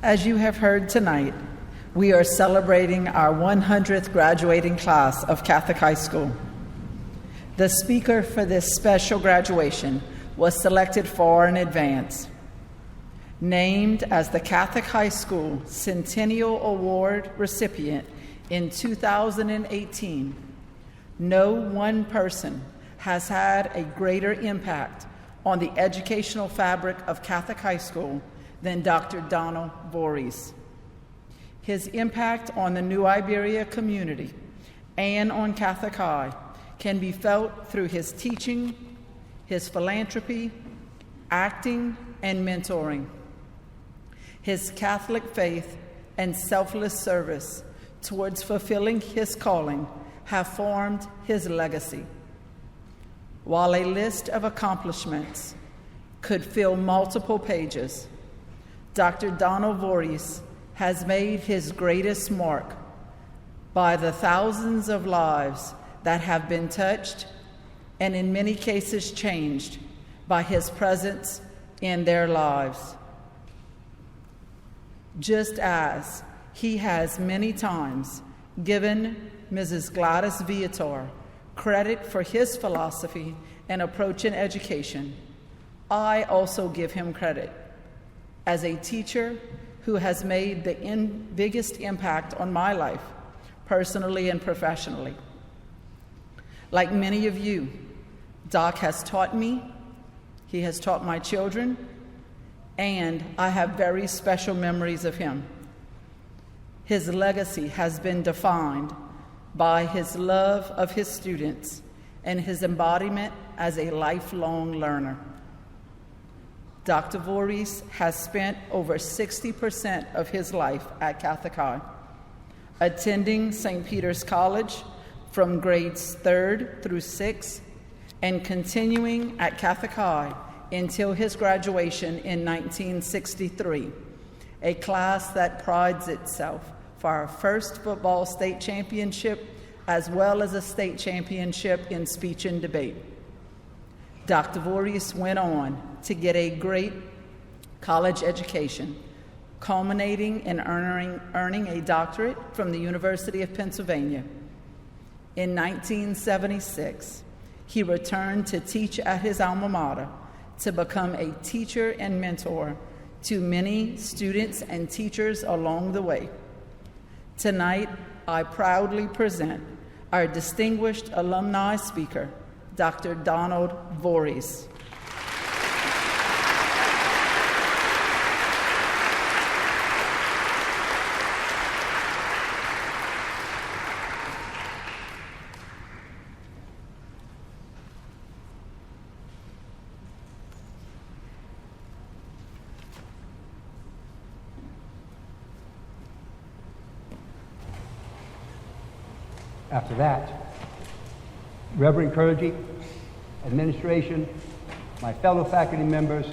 As you have heard tonight, we are celebrating our 100th graduating class of Catholic High School. The speaker for this special graduation was selected far in advance. Named as the Catholic High School Centennial Award recipient in 2018, no one person has had a greater impact on the educational fabric of Catholic High School than Dr. Donald Voorhies. His impact on the New Iberia community and on Catholic High can be felt through his teaching, his philanthropy, acting, and mentoring. His Catholic faith and selfless service towards fulfilling his calling have formed his legacy. While a list of accomplishments could fill multiple pages, Dr. Donald Voorhies has made his greatest mark by the thousands of lives that have been touched and in many cases changed by his presence in their lives. Just as he has many times given Mrs. Gladys Viator credit for his philosophy and approach in education, I also give him credit as a teacher who has made the biggest impact on my life, personally and professionally. Like many of you, Doc has taught me, he has taught my children, and I have very special memories of him. His legacy has been defined by his love of his students and his embodiment as a lifelong learner. Dr. Voorhies has spent over 60% of his life at Catholic High, attending St. Peter's College from grades 3rd through 6th, and continuing at Catholic High until his graduation in 1963, a class that prides itself for our first football state championship, as well as a state championship in speech and debate. Dr. Voorhies went on to get a great college education, culminating in earning a doctorate from the University of Pennsylvania. In 1976, he returned to teach at his alma mater to become a teacher and mentor to many students and teachers along the way. Tonight, I proudly present our distinguished alumni speaker, Dr. Donald Voorhies. After that, Reverend clergy, administration, my fellow faculty members,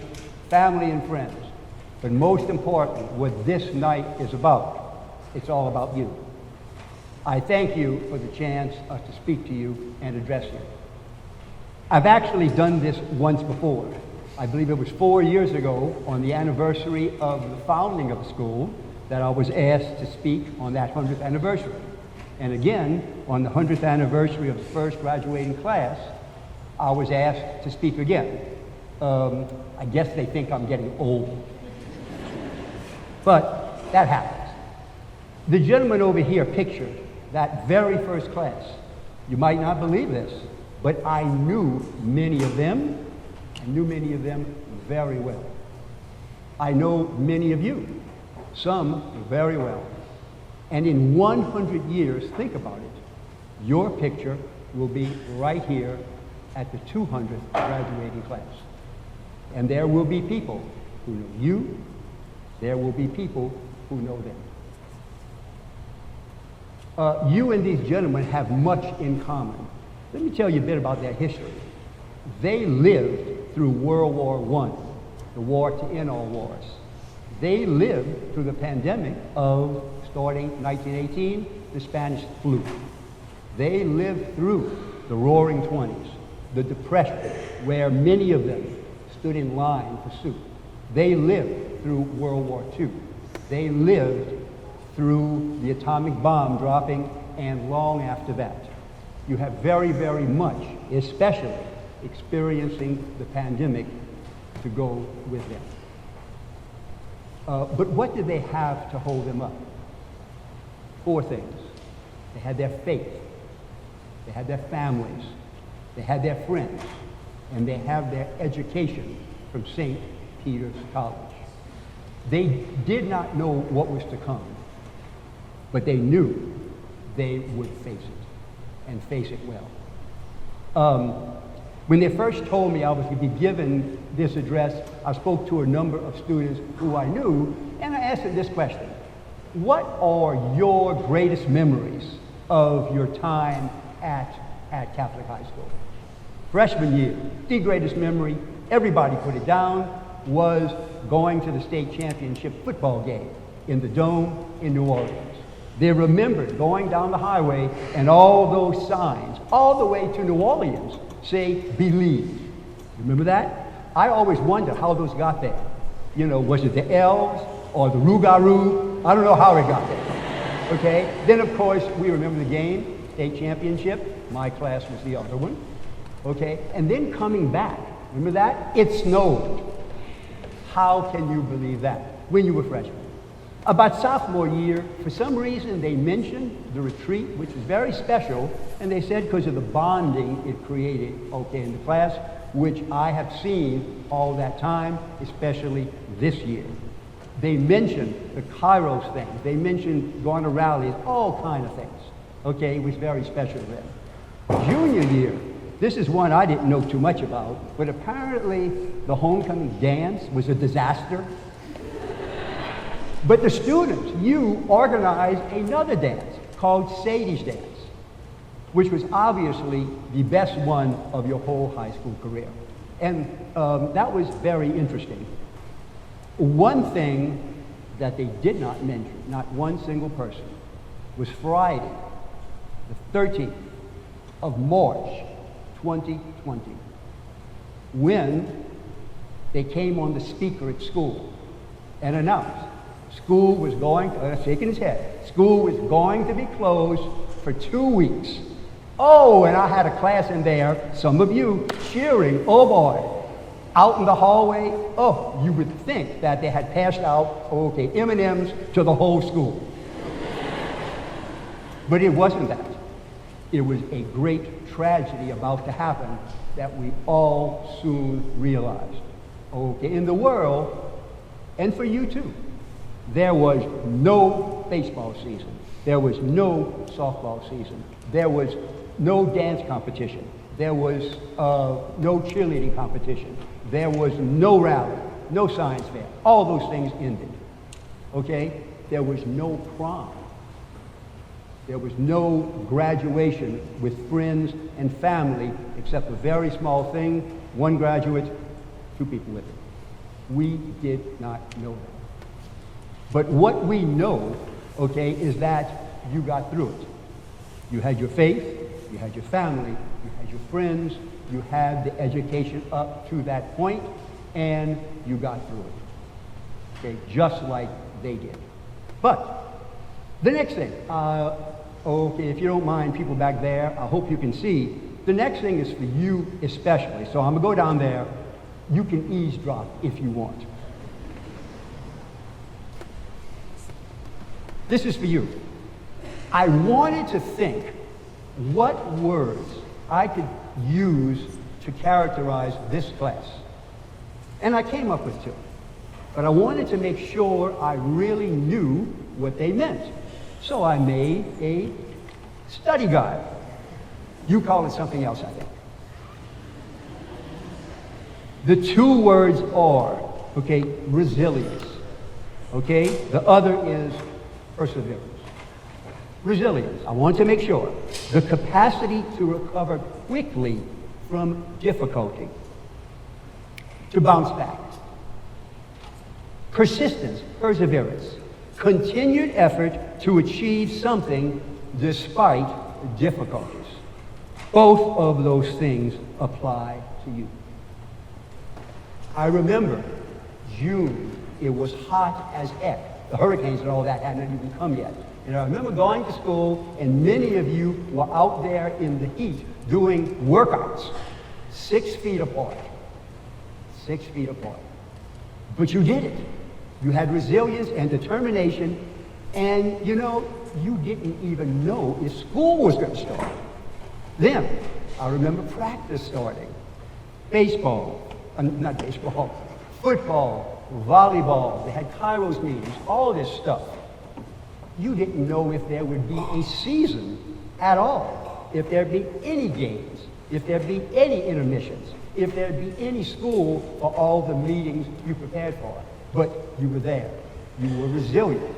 family and friends, but most important, what this night is about, it's all about you. I thank you for the chance to speak to you and address you. I've actually done this once before. I believe it was 4 years ago on the anniversary of the founding of the school that I was asked to speak on that 100th anniversary. And again, on the 100th anniversary of the first graduating class, I was asked to speak again. I guess they think I'm getting old. But that happens. The gentleman over here pictured that very first class. You might not believe this, but I knew many of them. I knew many of them very well. I know many of you, some very well. And in 100 years, think about it, your picture will be right here at the 200th graduating class. And there will be people who know you, there will be people who know them. You and these gentlemen have much in common. Let me tell you a bit about their history. They lived through World War I, the war to end all wars. They lived through the pandemic of, starting 1918, the Spanish flu. They lived through the Roaring 20s, the Depression, where many of them stood in line for soup. They lived through World War II. They lived through the atomic bomb dropping and long after that. You have very, very much, especially experiencing the pandemic, to go with them. But what did they have to hold them up? 4 things. They had their faith, they had their families, they had their friends, and they had their education from St. Peter's College. They did not know what was to come, but they knew they would face it, and face it well. When they first told me I was going to be given this address, I spoke to a number of students who I knew, and I asked them this question: what are your greatest memories of your time at Catholic High School? Freshman year, the greatest memory, everybody put it down, was going to the state championship football game in the Dome in New Orleans. They remembered going down the highway and all those signs, all the way to New Orleans, say, "Believe." Remember that? I always wonder how those got there. You know, was it the elves or the Rougarou? I don't know how it got there. Okay? Then, of course, we remember the game, state championship. My class was the other one. Okay? And then coming back, remember that? It snowed. How can you believe that when you were freshmen? About sophomore year, for some reason, they mentioned the retreat, which was very special, and they said because of the bonding it created, okay, in the class, which I have seen all that time, especially this year. They mentioned the Kairos things. They mentioned going to rallies, all kind of things. Okay, it was very special to them. Junior year, this is one I didn't know too much about, but apparently the homecoming dance was a disaster. But the students, you organized another dance called Sadie's Dance, which was obviously the best one of your whole high school career. And that was very interesting. One thing that they did not mention, not one single person, was Friday, the 13th of March, 2020, when they came on the speaker at school and announced school was going to, shaking his head, school was going to be closed for 2 weeks. Oh, and I had a class in there, some of you cheering, oh boy, out in the hallway. Oh, you would think that they had passed out, okay, M&Ms to the whole school. But it wasn't that. It was a great tragedy about to happen that we all soon realized. Okay, in the world, and for you too, there was no baseball season. There was no softball season. There was no dance competition. There was no cheerleading competition. There was no rally, no science fair. All those things ended. Okay? There was no prom. There was no graduation with friends and family, except a very small thing, 1 graduate, 2 people with it. We did not know that. But what we know, okay, is that you got through it. You had your faith, you had your family, you had your friends, you had the education up to that point, and you got through it. Okay, just like they did. But the next thing, okay, if you don't mind, people back there, I hope you can see, the next thing is for you especially. So I'm gonna go down there. You can eavesdrop if you want. This is for you. I wanted to think what words I could use to characterize this class. And I came up with 2. But I wanted to make sure I really knew what they meant. So I made a study guide. You call it something else, I think. The 2 words are, okay, resilience. Okay? The other is perseverance. Resilience, I want to make sure, the capacity to recover quickly from difficulty, to bounce back. Persistence, perseverance, continued effort to achieve something despite difficulties. Both of those things apply to you. I remember June, it was hot as heck The hurricanes and all that hadn't even come yet. And I remember going to school, and many of you were out there in the heat doing workouts, 6 feet apart. 6 feet apart. But you did it. You had resilience and determination, and you know, you didn't even know if school was going to start. Then, I remember practice starting. Not baseball, football, volleyball, they had Kairos meetings, all this stuff. You didn't know if there would be a season at all, if there'd be any games, if there'd be any intermissions, if there'd be any school for all the meetings you prepared for. But you were there. You were resilient.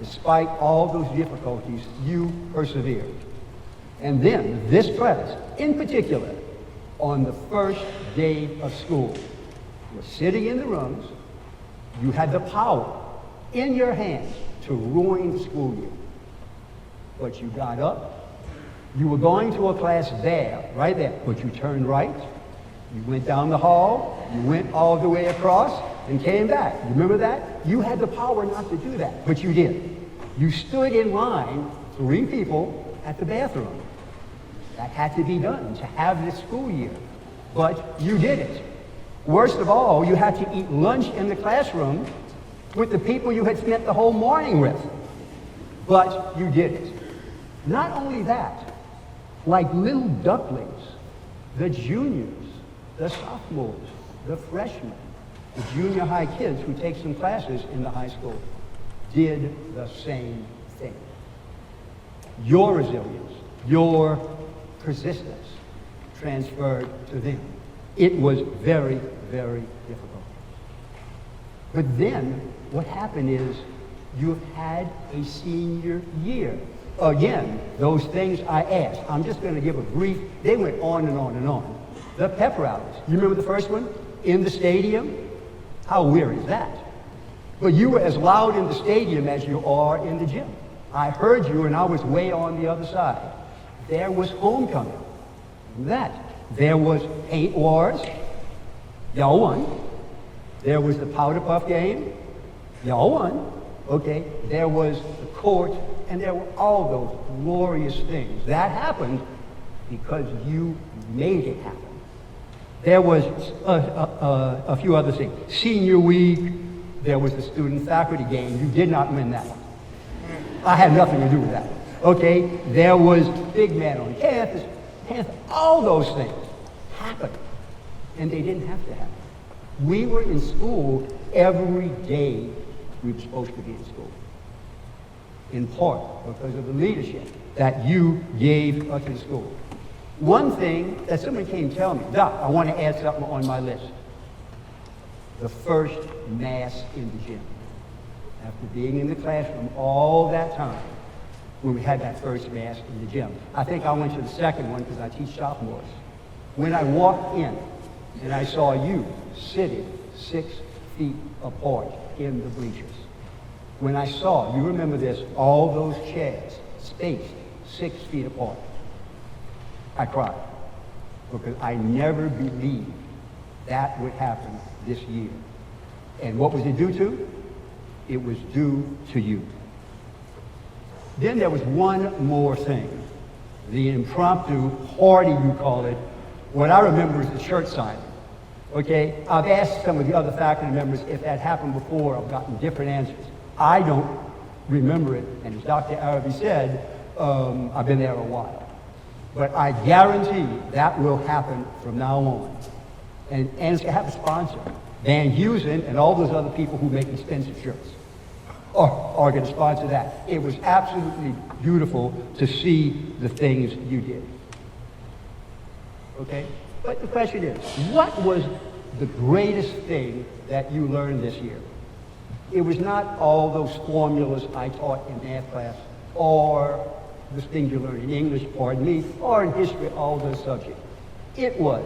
Despite all those difficulties, you persevered. And then, this class, in particular, on the first day of school, you were sitting in the rooms, you had the power in your hands to ruin the school year. But you got up, you were going to a class there, right there, but you turned right, you went down the hall, you went all the way across, and came back. You remember that? You had the power not to do that, but you did. You stood in line, 3 people, at the bathroom. That had to be done to have this school year, but you did it. Worst of all, you had to eat lunch in the classroom with the people you had spent the whole morning with, but you did it. Not only that, like little ducklings, the juniors, the sophomores, the freshmen, the junior high kids who take some classes in the high school did the same thing. Your resilience, your persistence transferred to them. It was very, very difficult. But then what happened is you had a senior year. Again, those things I asked. I'm just going to give a brief. They went on and on and on. The pep rallies. You remember the first one? In the stadium? How weird is that? But you were as loud in the stadium as you are in the gym. I heard you, and I was way on the other side. There was homecoming. That. There was paint wars. Y'all won. There was the powder puff game. Y'all won. Okay. There was the court, and there were all those glorious things. That happened because you made it happen. There was a few other things. Senior week, there was the student-faculty game. You did not win that one. I had nothing to do with that. Okay, there was big man on campus, all those things happened, and they didn't have to happen. We were in school every day we were supposed to be in school, in part because of the leadership that you gave us in school. One thing that somebody came tell me, Doc, I want to add something on my list. The first mass in the gym. After being in the classroom all that time, when we had that first mass in the gym. I think I went to the second one because I teach sophomores. When I walked in and I saw you sitting 6 feet apart in the bleachers. When I saw, you remember this, all those chairs spaced 6 feet apart. I cried because I never believed that would happen this year. And what was it due to? It was due to you. Then there was one more thing. The impromptu party, you call it. What I remember is the shirt signing. Okay? I've asked some of the other faculty members if that happened before. I've gotten different answers. I don't remember it. And as Dr. Arabi said, I've been there a while. But I guarantee that will happen from now on. And it's going to have a sponsor. Van Heusen and all those other people who make expensive shirts are going to sponsor that. It was absolutely beautiful to see the things you did. Okay? But the question is, what was the greatest thing that you learned this year? It was not all those formulas I taught in math class, or the things you learned in English, pardon me, or in history, all those subjects. It was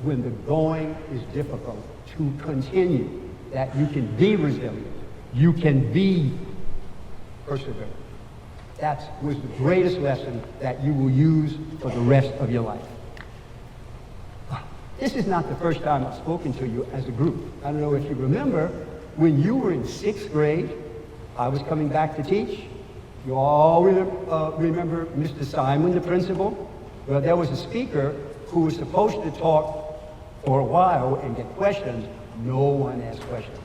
when the going is difficult to continue, that you can be resilient, you can be perseverant. That was the greatest lesson that you will use for the rest of your life. This is not the first time I've spoken to you as a group. I don't know if you remember, when you were in 6th grade, I was coming back to teach. You all remember Mr. Simon, the principal? Well, there was a speaker who was supposed to talk for a while and get questions. No one asked questions.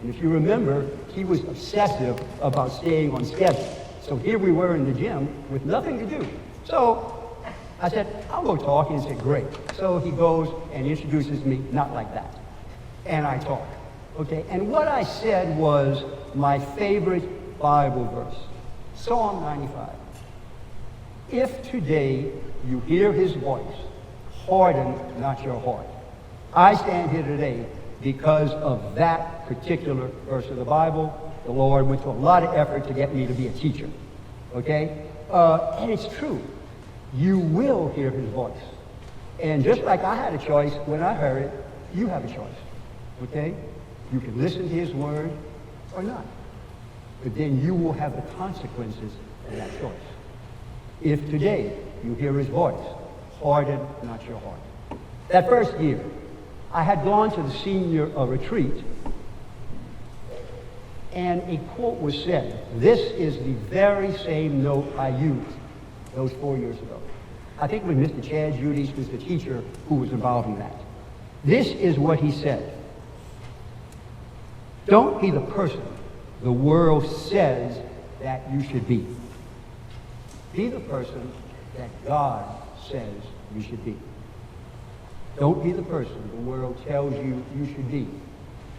And if you remember, he was obsessive about staying on schedule. So here we were in the gym with nothing to do. So I said, I'll go talk. And he said, great. So he goes and introduces me, not like that. And I talk. Okay? And what I said was my favorite Bible verse, Psalm 95. If today you hear his voice, harden not your heart. I stand here today because of that particular verse of the Bible. The Lord went to a lot of effort to get me to be a teacher. Okay? And it's true. You will hear his voice. And just like I had a choice when I heard it, you have a choice. Okay? You can listen to his word or not. But then you will have the consequences of that choice. If today you hear his voice, harden not your heart. That first year, I had gone to the senior retreat, and a quote was said. This is the very same note I used those 4 years ago. I think it was Mr. Chad Judy's was the teacher who was involved in that. This is what he said. Don't be the person the world says that you should be. Be the person that God says you should be. Don't be the person the world tells you you should be.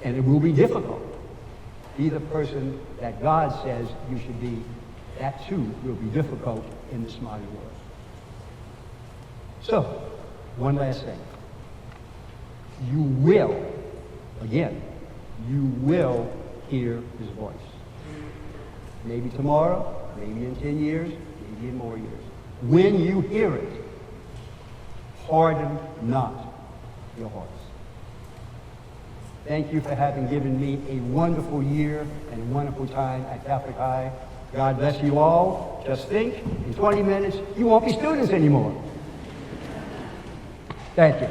And it will be difficult. Be the person that God says you should be. That too will be difficult in this modern world. So, one last thing. You will, again, you will hear his voice. Maybe tomorrow, maybe in 10 years, maybe in more years. When you hear it, harden not your hearts. Thank you for having given me a wonderful year and a wonderful time at Catholic High. God bless you all. Just think, in 20 minutes, you won't be students anymore. Thank you.